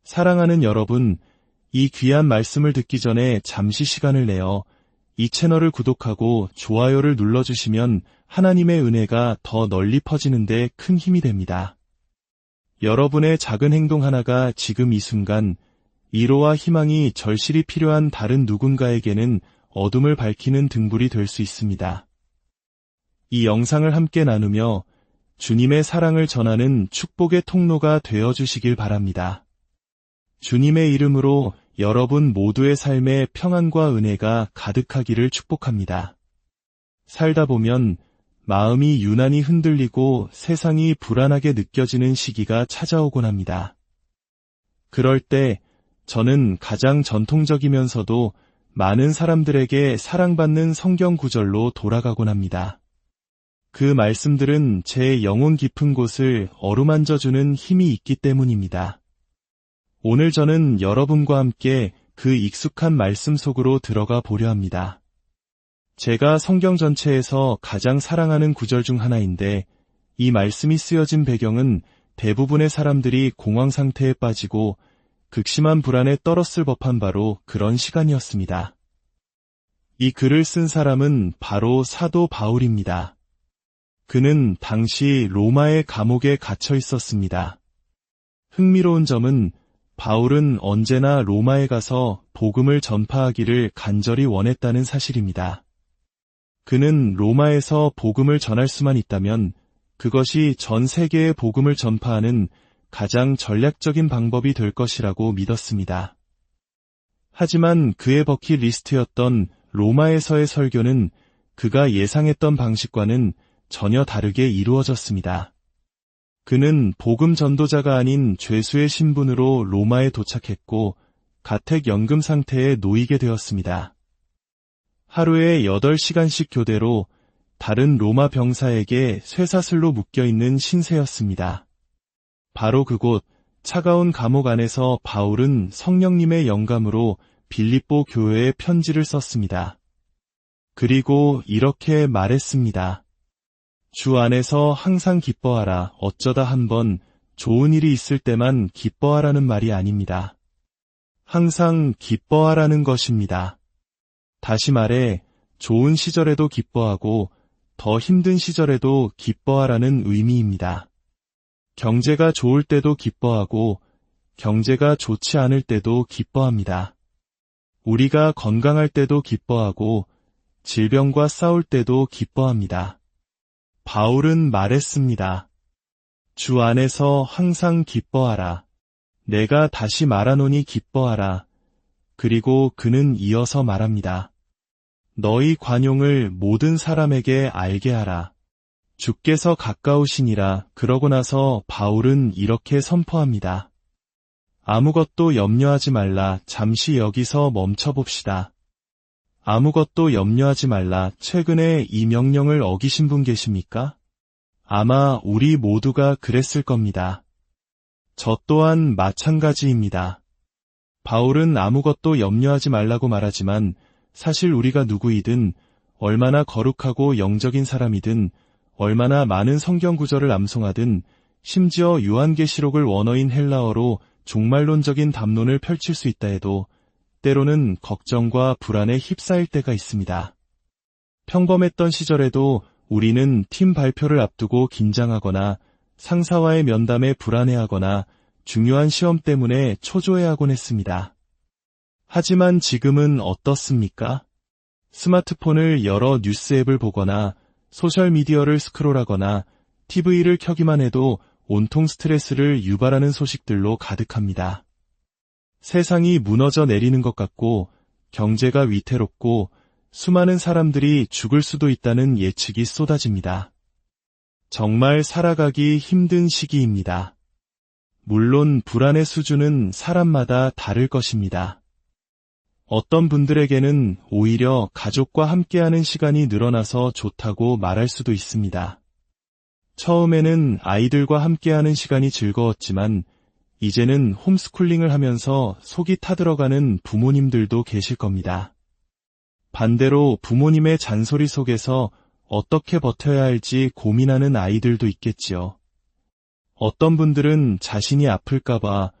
사랑하는 여러분, 이 귀한 말씀을 듣기 전에 잠시 시간을 내어 이 채널을 구독하고 좋아요를 눌러주시면 하나님의 은혜가 더 널리 퍼지는 데 큰 힘이 됩니다. 여러분의 작은 행동 하나가 지금 이 순간 위로와 희망이 절실히 필요한 다른 누군가에게는 어둠을 밝히는 등불이 될 수 있습니다. 이 영상을 함께 나누며 주님의 사랑을 전하는 축복의 통로가 되어주시길 바랍니다. 주님의 이름으로 여러분 모두의 삶에 평안과 은혜가 가득하기를 축복합니다. 살다 보면 마음이 유난히 흔들리고 세상이 불안하게 느껴지는 시기가 찾아오곤 합니다. 그럴 때 저는 가장 전통적이면서도 많은 사람들에게 사랑받는 성경 구절로 돌아가곤 합니다. 그 말씀들은 제 영혼 깊은 곳을 어루만져주는 힘이 있기 때문입니다. 오늘 저는 여러분과 함께 그 익숙한 말씀 속으로 들어가 보려 합니다. 제가 성경 전체에서 가장 사랑하는 구절 중 하나인데 이 말씀이 쓰여진 배경은 대부분의 사람들이 공황 상태에 빠지고 극심한 불안에 떨었을 법한 바로 그런 시간이었습니다. 이 글을 쓴 사람은 바로 사도 바울입니다. 그는 당시 로마의 감옥에 갇혀 있었습니다. 흥미로운 점은 바울은 언제나 로마에 가서 복음을 전파하기를 간절히 원했다는 사실입니다. 그는 로마에서 복음을 전할 수만 있다면 그것이 전 세계에 복음을 전파하는 가장 전략적인 방법이 될 것이라고 믿었습니다. 하지만 그의 버킷리스트였던 로마에서의 설교는 그가 예상했던 방식과는 전혀 다르게 이루어졌습니다. 그는 복음 전도자가 아닌 죄수의 신분으로 로마에 도착했고 가택연금 상태에 놓이게 되었습니다. 하루에 8시간씩 교대로 다른 로마 병사에게 쇠사슬로 묶여있는 신세였습니다. 바로 그곳 차가운 감옥 안에서 바울은 성령님의 영감으로 빌립보 교회에 편지를 썼습니다. 그리고 이렇게 말했습니다. 주 안에서 항상 기뻐하라. 어쩌다 한번 좋은 일이 있을 때만 기뻐하라는 말이 아닙니다. 항상 기뻐하라는 것입니다. 다시 말해 좋은 시절에도 기뻐하고 더 힘든 시절에도 기뻐하라는 의미입니다. 경제가 좋을 때도 기뻐하고 경제가 좋지 않을 때도 기뻐합니다. 우리가 건강할 때도 기뻐하고 질병과 싸울 때도 기뻐합니다. 바울은 말했습니다. 주 안에서 항상 기뻐하라. 내가 다시 말하노니 기뻐하라. 그리고 그는 이어서 말합니다. 너희 관용을 모든 사람에게 알게 하라. 주께서 가까우시니라. 그러고 나서 바울은 이렇게 선포합니다. 아무것도 염려하지 말라. 잠시 여기서 멈춰봅시다. 아무것도 염려하지 말라. 최근에 이 명령을 어기신 분 계십니까? 아마 우리 모두가 그랬을 겁니다. 저 또한 마찬가지입니다. 바울은 아무것도 염려하지 말라고 말하지만 사실 우리가 누구이든 얼마나 거룩하고 영적인 사람이든 얼마나 많은 성경 구절을 암송하든 심지어 요한계시록을 원어인 헬라어로 종말론적인 담론을 펼칠 수 있다 해도 때로는 걱정과 불안에 휩싸일 때가 있습니다. 평범했던 시절에도 우리는 팀 발표를 앞두고 긴장하거나 상사와의 면담에 불안해하거나 중요한 시험 때문에 초조해하곤 했습니다. 하지만 지금은 어떻습니까? 스마트폰을 열어 뉴스 앱을 보거나 소셜미디어를 스크롤하거나 TV를 켜기만 해도 온통 스트레스를 유발하는 소식들로 가득합니다. 세상이 무너져 내리는 것 같고 경제가 위태롭고 수많은 사람들이 죽을 수도 있다는 예측이 쏟아집니다. 정말 살아가기 힘든 시기입니다. 물론 불안의 수준은 사람마다 다를 것입니다. 어떤 분들에게는 오히려 가족과 함께하는 시간이 늘어나서 좋다고 말할 수도 있습니다. 처음에는 아이들과 함께하는 시간이 즐거웠지만 이제는 홈스쿨링을 하면서 속이 타들어가는 부모님들도 계실 겁니다. 반대로 부모님의 잔소리 속에서 어떻게 버텨야 할지 고민하는 아이들도 있겠지요. 어떤 분들은 자신이 아플까봐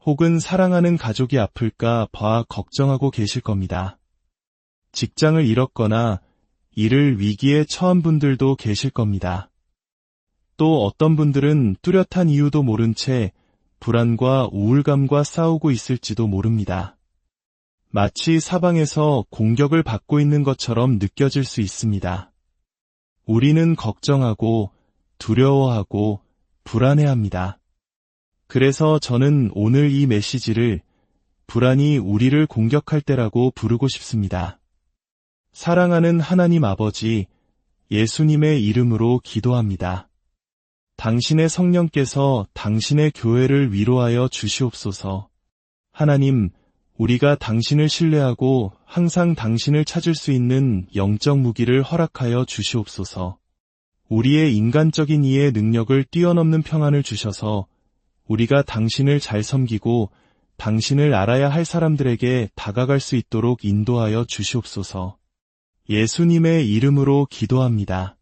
혹은 사랑하는 가족이 아플까 봐 걱정하고 계실 겁니다. 직장을 잃었거나 일을 위기에 처한 분들도 계실 겁니다. 또 어떤 분들은 뚜렷한 이유도 모른 채 불안과 우울감과 싸우고 있을지도 모릅니다. 마치 사방에서 공격을 받고 있는 것처럼 느껴질 수 있습니다. 우리는 걱정하고 두려워하고 불안해합니다. 그래서 저는 오늘 이 메시지를 불안이 우리를 공격할 때라고 부르고 싶습니다. 사랑하는 하나님 아버지, 예수님의 이름으로 기도합니다. 당신의 성령께서 당신의 교회를 위로하여 주시옵소서. 하나님, 우리가 당신을 신뢰하고 항상 당신을 찾을 수 있는 영적 무기를 허락하여 주시옵소서. 우리의 인간적인 이해의 능력을 뛰어넘는 평안을 주셔서 우리가 당신을 잘 섬기고 당신을 알아야 할 사람들에게 다가갈 수 있도록 인도하여 주시옵소서. 예수님의 이름으로 기도합니다.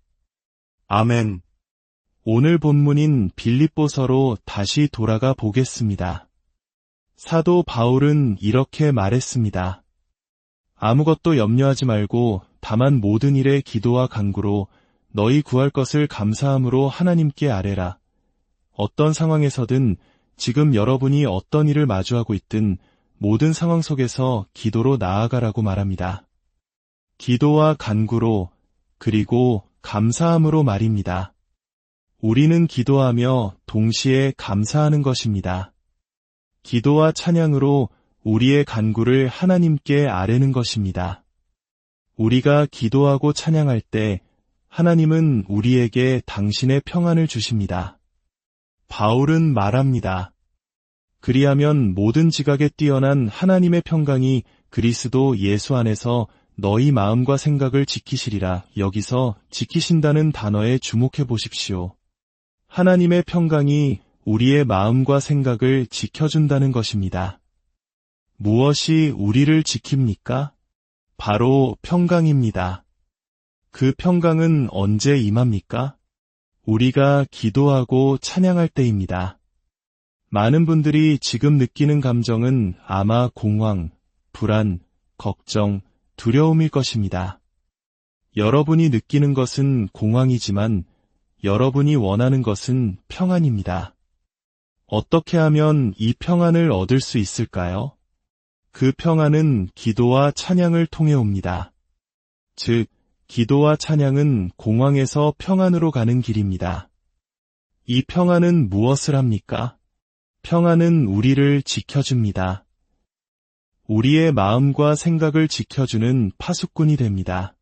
아멘. 오늘 본문인 빌립보서로 다시 돌아가 보겠습니다. 사도 바울은 이렇게 말했습니다. 아무것도 염려하지 말고 다만 모든 일에 기도와 간구로 너희 구할 것을 감사함으로 하나님께 아뢰라. 어떤 상황에서든 지금 여러분이 어떤 일을 마주하고 있든 모든 상황 속에서 기도로 나아가라고 말합니다. 기도와 간구로 그리고 감사함으로 말입니다. 우리는 기도하며 동시에 감사하는 것입니다. 기도와 찬양으로 우리의 간구를 하나님께 아뢰는 것입니다. 우리가 기도하고 찬양할 때 하나님은 우리에게 당신의 평안을 주십니다. 바울은 말합니다. 그리하면 모든 지각에 뛰어난 하나님의 평강이 그리스도 예수 안에서 너희 마음과 생각을 지키시리라. 여기서 지키신다는 단어에 주목해 보십시오. 하나님의 평강이 우리의 마음과 생각을 지켜준다는 것입니다. 무엇이 우리를 지킵니까? 바로 평강입니다. 그 평강은 언제 임합니까? 우리가 기도하고 찬양할 때입니다. 많은 분들이 지금 느끼는 감정은 아마 공황, 불안, 걱정, 두려움일 것입니다. 여러분이 느끼는 것은 공황이지만 여러분이 원하는 것은 평안입니다. 어떻게 하면 이 평안을 얻을 수 있을까요? 그 평안은 기도와 찬양을 통해 옵니다. 즉, 기도와 찬양은 공황에서 평안으로 가는 길입니다. 이 평안은 무엇을 합니까? 평안은 우리를 지켜줍니다. 우리의 마음과 생각을 지켜주는 파수꾼이 됩니다.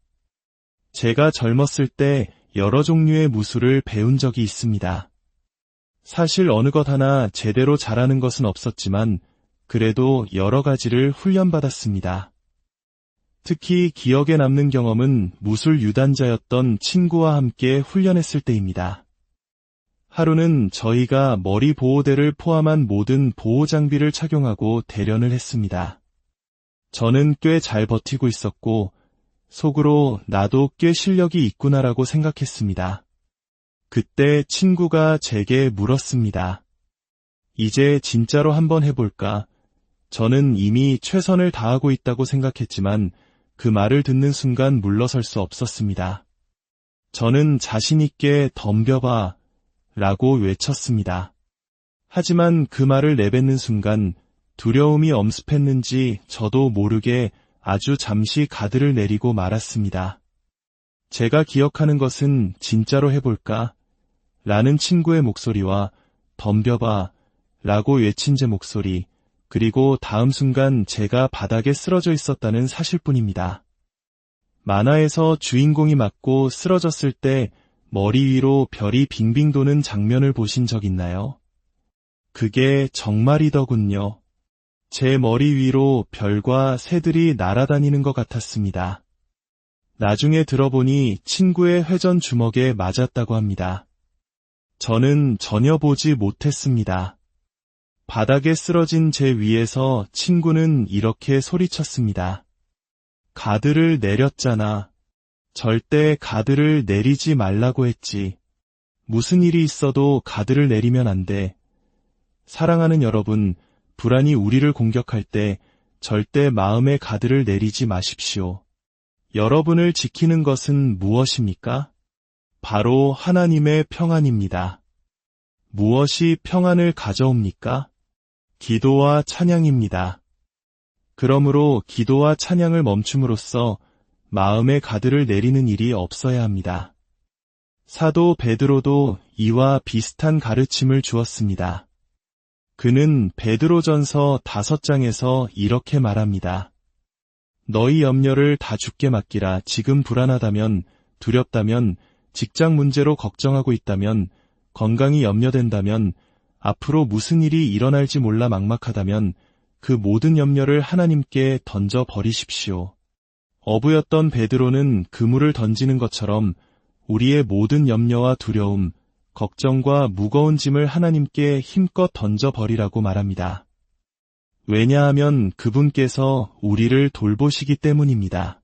제가 젊었을 때 여러 종류의 무술을 배운 적이 있습니다. 사실 어느 것 하나 제대로 잘하는 것은 없었지만 그래도 여러 가지를 훈련받았습니다. 특히 기억에 남는 경험은 무술 유단자였던 친구와 함께 훈련했을 때입니다. 하루는 저희가 머리 보호대를 포함한 모든 보호 장비를 착용하고 대련을 했습니다. 저는 꽤 잘 버티고 있었고 속으로 나도 꽤 실력이 있구나라고 생각했습니다. 그때 친구가 제게 물었습니다. 이제 진짜로 한번 해볼까? 저는 이미 최선을 다하고 있다고 생각했지만 그 말을 듣는 순간 물러설 수 없었습니다. 저는 자신있게 덤벼봐 라고 외쳤습니다. 하지만 그 말을 내뱉는 순간 두려움이 엄습했는지 저도 모르게 아주 잠시 가드를 내리고 말았습니다. 제가 기억하는 것은 진짜로 해볼까? 라는 친구의 목소리와 덤벼봐 라고 외친 제 목소리, 그리고 다음 순간 제가 바닥에 쓰러져 있었다는 사실뿐입니다. 만화에서 주인공이 맞고 쓰러졌을 때 머리 위로 별이 빙빙 도는 장면을 보신 적 있나요? 그게 정말이더군요. 제 머리 위로 별과 새들이 날아다니는 것 같았습니다. 나중에 들어보니 친구의 회전 주먹에 맞았다고 합니다. 저는 전혀 보지 못했습니다. 바닥에 쓰러진 제 위에서 친구는 이렇게 소리쳤습니다. 가드를 내렸잖아. 절대 가드를 내리지 말라고 했지. 무슨 일이 있어도 가드를 내리면 안 돼. 사랑하는 여러분, 불안이 우리를 공격할 때 절대 마음의 가드를 내리지 마십시오. 여러분을 지키는 것은 무엇입니까? 바로 하나님의 평안입니다. 무엇이 평안을 가져옵니까? 기도와 찬양입니다. 그러므로 기도와 찬양을 멈춤으로써 마음의 가드를 내리는 일이 없어야 합니다. 사도 베드로도 이와 비슷한 가르침을 주었습니다. 그는 베드로전서 5장에서 이렇게 말합니다. 너희 염려를 다 주께 맡기라. 지금 불안하다면, 두렵다면, 직장 문제로 걱정하고 있다면, 건강이 염려된다면, 앞으로 무슨 일이 일어날지 몰라 막막하다면 그 모든 염려를 하나님께 던져 버리십시오. 어부였던 베드로는 그물을 던지는 것처럼 우리의 모든 염려와 두려움, 걱정과 무거운 짐을 하나님께 힘껏 던져버리라고 말합니다. 왜냐하면 그분께서 우리를 돌보시기 때문입니다.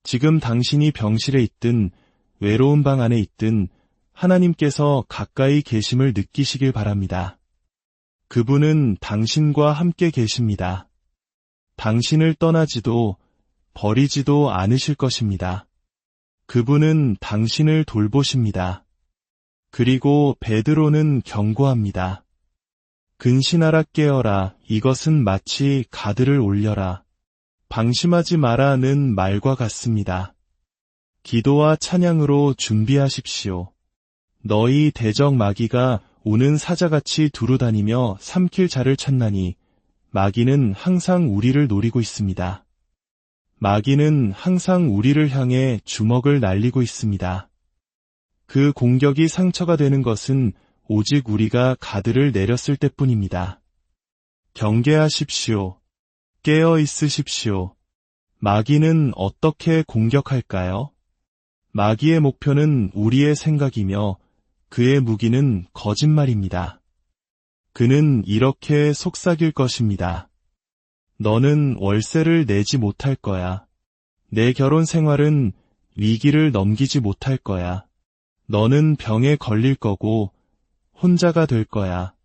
지금 당신이 병실에 있든 외로운 방 안에 있든 하나님께서 가까이 계심을 느끼시길 바랍니다. 그분은 당신과 함께 계십니다. 당신을 떠나지도 버리지도 않으실 것입니다. 그분은 당신을 돌보십니다. 그리고 베드로는 경고합니다. 근신하라 깨어라. 이것은 마치 가드를 올려라. 방심하지 마라는 말과 같습니다. 기도와 찬양으로 준비하십시오. 너희 대적 마귀가 오는 사자같이 두루다니며 삼킬 자를 찾나니 마귀는 항상 우리를 노리고 있습니다. 마귀는 항상 우리를 향해 주먹을 날리고 있습니다. 그 공격이 상처가 되는 것은 오직 우리가 가드를 내렸을 때뿐입니다. 경계하십시오. 깨어 있으십시오. 마귀는 어떻게 공격할까요? 마귀의 목표는 우리의 생각이며 그의 무기는 거짓말입니다. 그는 이렇게 속삭일 것입니다. 너는 월세를 내지 못할 거야. 내 결혼 생활은 위기를 넘기지 못할 거야. 너는 병에 걸릴 거고 혼자가 될 거야.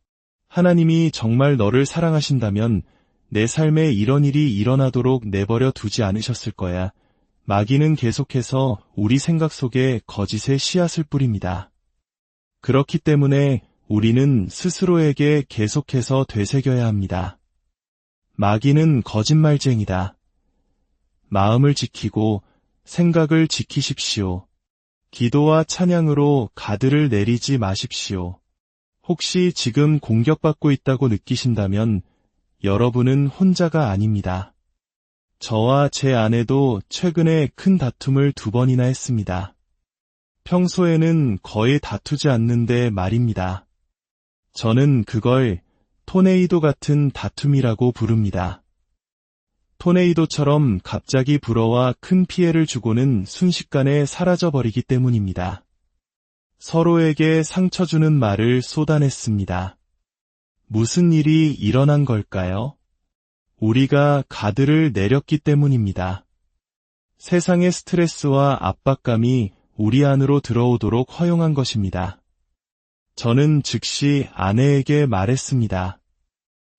하나님이 정말 너를 사랑하신다면 내 삶에 이런 일이 일어나도록 내버려 두지 않으셨을 거야. 마귀는 계속해서 우리 생각 속에 거짓의 씨앗을 뿌립니다. 그렇기 때문에 우리는 스스로에게 계속해서 되새겨야 합니다. 마귀는 거짓말쟁이다. 마음을 지키고 생각을 지키십시오. 기도와 찬양으로 가드를 내리지 마십시오. 혹시 지금 공격받고 있다고 느끼신다면 여러분은 혼자가 아닙니다. 저와 제 아내도 최근에 큰 다툼을 2번이나 했습니다. 평소에는 거의 다투지 않는데 말입니다. 저는 그걸 토네이도 같은 다툼이라고 부릅니다. 토네이도처럼 갑자기 불어와 큰 피해를 주고는 순식간에 사라져버리기 때문입니다. 서로에게 상처 주는 말을 쏟아냈습니다. 무슨 일이 일어난 걸까요? 우리가 가드를 내렸기 때문입니다. 세상의 스트레스와 압박감이 우리 안으로 들어오도록 허용한 것입니다. 저는 즉시 아내에게 말했습니다.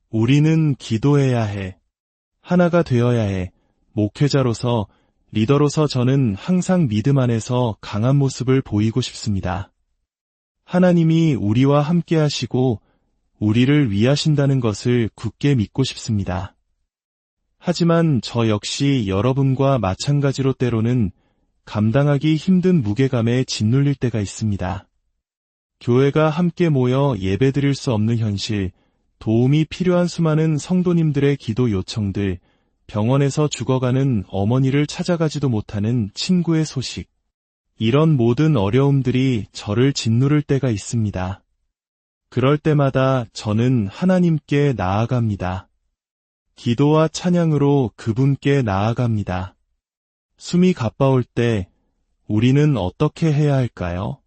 우리는 기도해야 해. 하나가 되어야 해. 목회자로서, 리더로서 저는 항상 믿음 안에서 강한 모습을 보이고 싶습니다. 하나님이 우리와 함께 하시고 우리를 위하신다는 것을 굳게 믿고 싶습니다. 하지만 저 역시 여러분과 마찬가지로 때로는 감당하기 힘든 무게감에 짓눌릴 때가 있습니다. 교회가 함께 모여 예배드릴 수 없는 현실, 도움이 필요한 수많은 성도님들의 기도 요청들, 병원에서 죽어가는 어머니를 찾아가지도 못하는 친구의 소식, 이런 모든 어려움들이 저를 짓누를 때가 있습니다. 그럴 때마다 저는 하나님께 나아갑니다. 기도와 찬양으로 그분께 나아갑니다. 숨이 가빠올 때 우리는 어떻게 해야 할까요?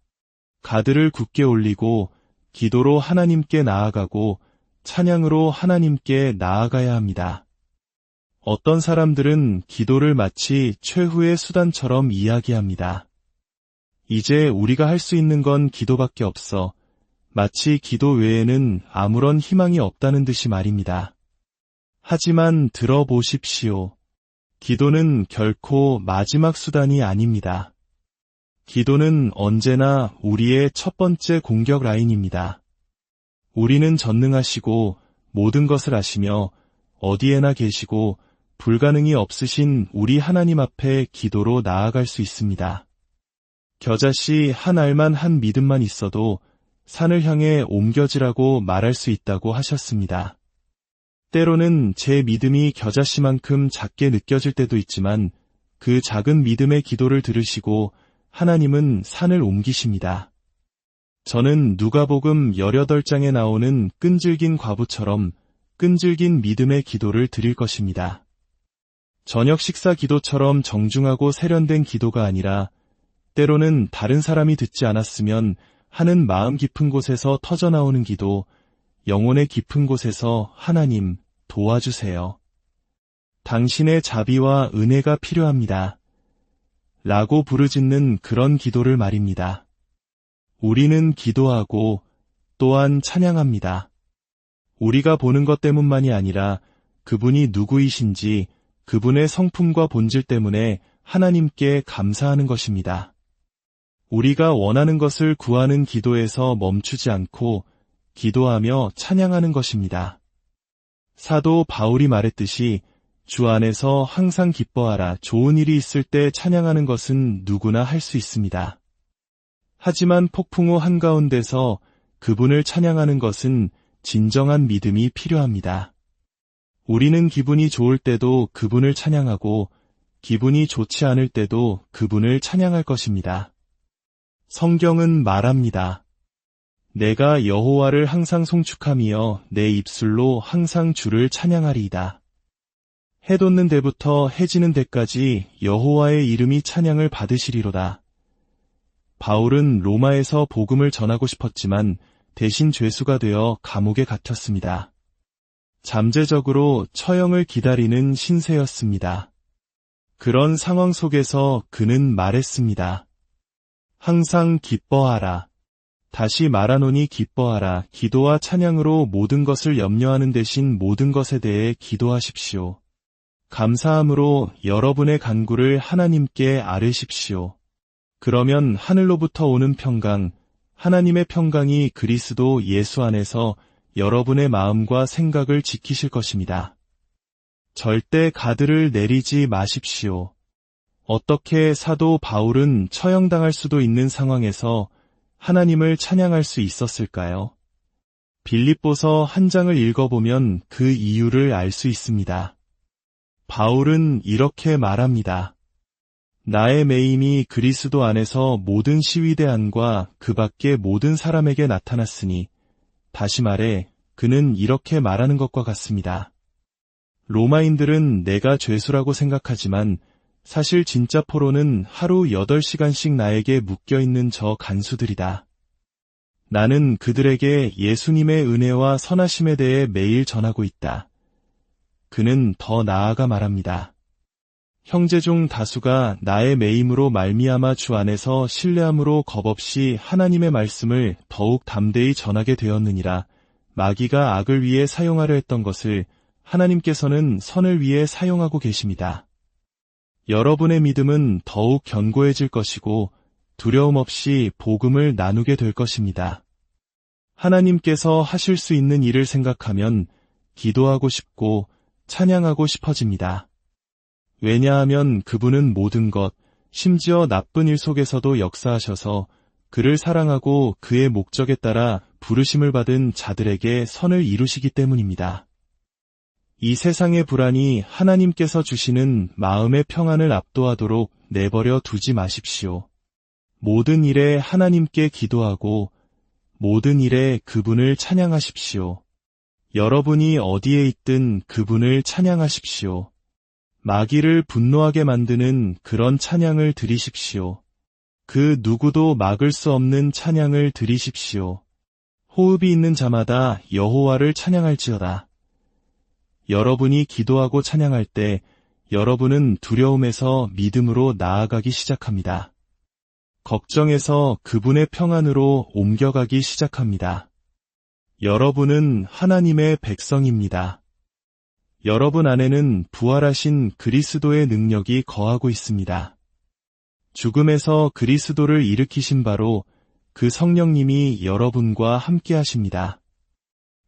가드를 굳게 올리고 기도로 하나님께 나아가고 찬양으로 하나님께 나아가야 합니다. 어떤 사람들은 기도를 마치 최후의 수단처럼 이야기합니다. 이제 우리가 할 수 있는 건 기도밖에 없어. 마치 기도 외에는 아무런 희망이 없다는 듯이 말입니다. 하지만 들어보십시오. 기도는 결코 마지막 수단이 아닙니다. 기도는 언제나 우리의 첫 번째 공격 라인입니다. 우리는 전능하시고 모든 것을 아시며 어디에나 계시고 불가능이 없으신 우리 하나님 앞에 기도로 나아갈 수 있습니다. 겨자씨 한 알만 한 믿음만 있어도 산을 향해 옮겨지라고 말할 수 있다고 하셨습니다. 때로는 제 믿음이 겨자씨만큼 작게 느껴질 때도 있지만 그 작은 믿음의 기도를 들으시고 하나님은 산을 옮기십니다. 저는 누가복음 18장에 나오는 끈질긴 과부처럼 끈질긴 믿음의 기도를 드릴 것입니다. 저녁 식사 기도처럼 정중하고 세련된 기도가 아니라 때로는 다른 사람이 듣지 않았으면 하는 마음 깊은 곳에서 터져나오는 기도, 영혼의 깊은 곳에서 하나님 도와주세요. 당신의 자비와 은혜가 필요합니다. 라고 부르짖는 그런 기도를 말입니다. 우리는 기도하고 또한 찬양합니다. 우리가 보는 것 때문만이 아니라 그분이 누구이신지 그분의 성품과 본질 때문에 하나님께 감사하는 것입니다. 우리가 원하는 것을 구하는 기도에서 멈추지 않고 기도하며 찬양하는 것입니다. 사도 바울이 말했듯이 주 안에서 항상 기뻐하라. 좋은 일이 있을 때 찬양하는 것은 누구나 할 수 있습니다. 하지만 폭풍 우 한가운데서 그분을 찬양하는 것은 진정한 믿음이 필요합니다. 우리는 기분이 좋을 때도 그분을 찬양하고 기분이 좋지 않을 때도 그분을 찬양할 것입니다. 성경은 말합니다. 내가 여호와를 항상 송축하며 내 입술로 항상 주를 찬양하리이다. 해 돋는 데부터 해 지는 데까지 여호와의 이름이 찬양을 받으시리로다. 바울은 로마에서 복음을 전하고 싶었지만 대신 죄수가 되어 감옥에 갇혔습니다. 잠재적으로 처형을 기다리는 신세였습니다. 그런 상황 속에서 그는 말했습니다. 항상 기뻐하라. 다시 말하노니 기뻐하라. 기도와 찬양으로 모든 것을 염려하는 대신 모든 것에 대해 기도하십시오. 감사함으로 여러분의 간구를 하나님께 아뢰십시오. 그러면 하늘로부터 오는 평강, 하나님의 평강이 그리스도 예수 안에서 여러분의 마음과 생각을 지키실 것입니다. 절대 가드를 내리지 마십시오. 어떻게 사도 바울은 처형당할 수도 있는 상황에서 하나님을 찬양할 수 있었을까요? 빌립보서 한 장을 읽어보면 그 이유를 알 수 있습니다. 바울은 이렇게 말합니다. 나의 매임이 그리스도 안에서 모든 시위대 안과 그 밖의 모든 사람에게 나타났으니, 다시 말해 그는 이렇게 말하는 것과 같습니다. 로마인들은 내가 죄수라고 생각하지만 사실 진짜 포로는 하루 8시간씩 나에게 묶여있는 저 간수들이다. 나는 그들에게 예수님의 은혜와 선하심에 대해 매일 전하고 있다. 그는 더 나아가 말합니다. 형제 중 다수가 나의 매임으로 말미암아 주 안에서 신뢰함으로 겁없이 하나님의 말씀을 더욱 담대히 전하게 되었느니라. 마귀가 악을 위해 사용하려 했던 것을 하나님께서는 선을 위해 사용하고 계십니다. 여러분의 믿음은 더욱 견고해질 것이고 두려움 없이 복음을 나누게 될 것입니다. 하나님께서 하실 수 있는 일을 생각하면 기도하고 싶고 찬양하고 싶어집니다. 왜냐하면 그분은 모든 것, 심지어 나쁜 일 속에서도 역사하셔서 그를 사랑하고 그의 목적에 따라 부르심을 받은 자들에게 선을 이루시기 때문입니다. 이 세상의 불안이 하나님께서 주시는 마음의 평안을 압도하도록 내버려 두지 마십시오. 모든 일에 하나님께 기도하고 모든 일에 그분을 찬양하십시오. 여러분이 어디에 있든 그분을 찬양하십시오. 마귀를 분노하게 만드는 그런 찬양을 드리십시오. 그 누구도 막을 수 없는 찬양을 드리십시오. 호흡이 있는 자마다 여호와를 찬양할지어다. 여러분이 기도하고 찬양할 때 여러분은 두려움에서 믿음으로 나아가기 시작합니다. 걱정에서 그분의 평안으로 옮겨가기 시작합니다. 여러분은 하나님의 백성입니다. 여러분 안에는 부활하신 그리스도의 능력이 거하고 있습니다. 죽음에서 그리스도를 일으키신 바로 그 성령님이 여러분과 함께 하십니다.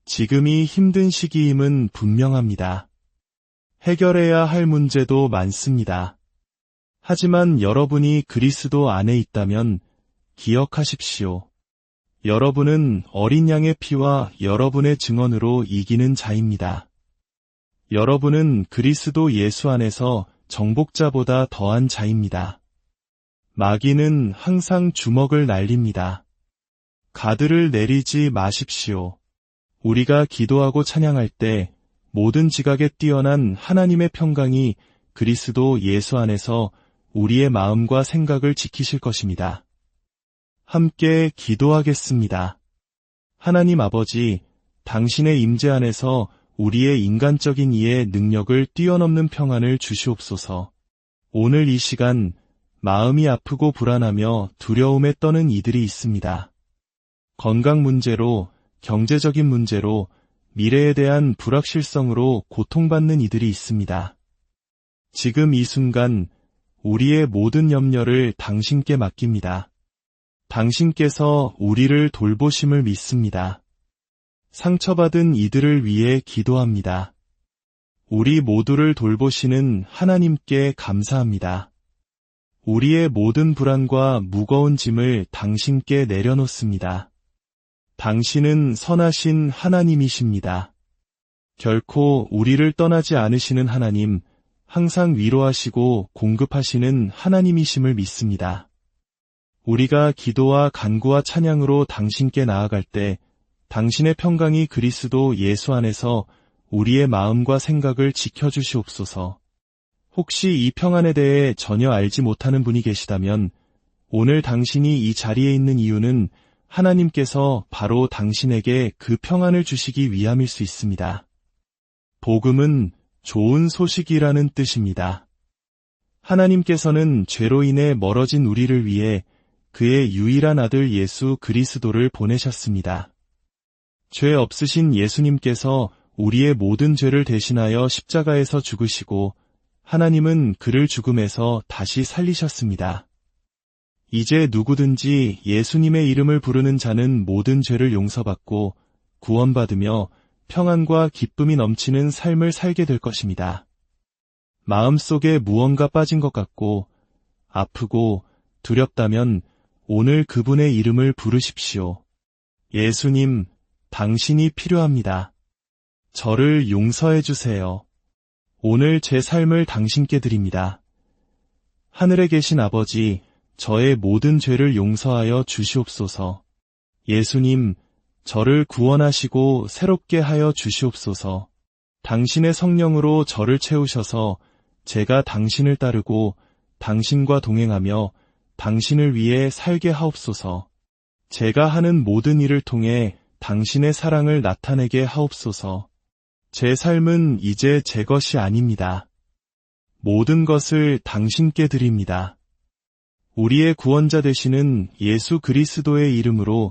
지금이 힘든 시기임은 분명합니다. 해결해야 할 문제도 많습니다. 하지만 여러분이 그리스도 안에 있다면 기억하십시오. 여러분은 어린 양의 피와 여러분의 증언으로 이기는 자입니다. 여러분은 그리스도 예수 안에서 정복자보다 더한 자입니다. 마귀는 항상 주먹을 날립니다. 가드를 내리지 마십시오. 우리가 기도하고 찬양할 때 모든 지각에 뛰어난 하나님의 평강이 그리스도 예수 안에서 우리의 마음과 생각을 지키실 것입니다. 함께 기도하겠습니다. 하나님 아버지, 당신의 임재 안에서 우리의 인간적인 이해 능력을 뛰어넘는 평안을 주시옵소서. 오늘 이 시간 마음이 아프고 불안하며 두려움에 떠는 이들이 있습니다. 건강 문제로, 경제적인 문제로, 미래에 대한 불확실성으로 고통받는 이들이 있습니다. 지금 이 순간 우리의 모든 염려를 당신께 맡깁니다. 당신께서 우리를 돌보심을 믿습니다. 상처받은 이들을 위해 기도합니다. 우리 모두를 돌보시는 하나님께 감사합니다. 우리의 모든 불안과 무거운 짐을 당신께 내려놓습니다. 당신은 선하신 하나님이십니다. 결코 우리를 떠나지 않으시는 하나님, 항상 위로하시고 공급하시는 하나님이심을 믿습니다. 우리가 기도와 간구와 찬양으로 당신께 나아갈 때 당신의 평강이 그리스도 예수 안에서 우리의 마음과 생각을 지켜주시옵소서. 혹시 이 평안에 대해 전혀 알지 못하는 분이 계시다면 오늘 당신이 이 자리에 있는 이유는 하나님께서 바로 당신에게 그 평안을 주시기 위함일 수 있습니다. 복음은 좋은 소식이라는 뜻입니다. 하나님께서는 죄로 인해 멀어진 우리를 위해 그의 유일한 아들 예수 그리스도를 보내셨습니다. 죄 없으신 예수님께서 우리의 모든 죄를 대신하여 십자가에서 죽으시고 하나님은 그를 죽음에서 다시 살리셨습니다. 이제 누구든지 예수님의 이름을 부르는 자는 모든 죄를 용서받고 구원받으며 평안과 기쁨이 넘치는 삶을 살게 될 것입니다. 마음속에 무언가 빠진 것 같고 아프고 두렵다면 오늘 그분의 이름을 부르십시오. 예수님, 당신이 필요합니다. 저를 용서해 주세요. 오늘 제 삶을 당신께 드립니다. 하늘에 계신 아버지, 저의 모든 죄를 용서하여 주시옵소서. 예수님, 저를 구원하시고 새롭게 하여 주시옵소서. 당신의 성령으로 저를 채우셔서 제가 당신을 따르고 당신과 동행하며 당신을 위해 살게 하옵소서. 제가 하는 모든 일을 통해 당신의 사랑을 나타내게 하옵소서. 제 삶은 이제 제 것이 아닙니다. 모든 것을 당신께 드립니다. 우리의 구원자 되시는 예수 그리스도의 이름으로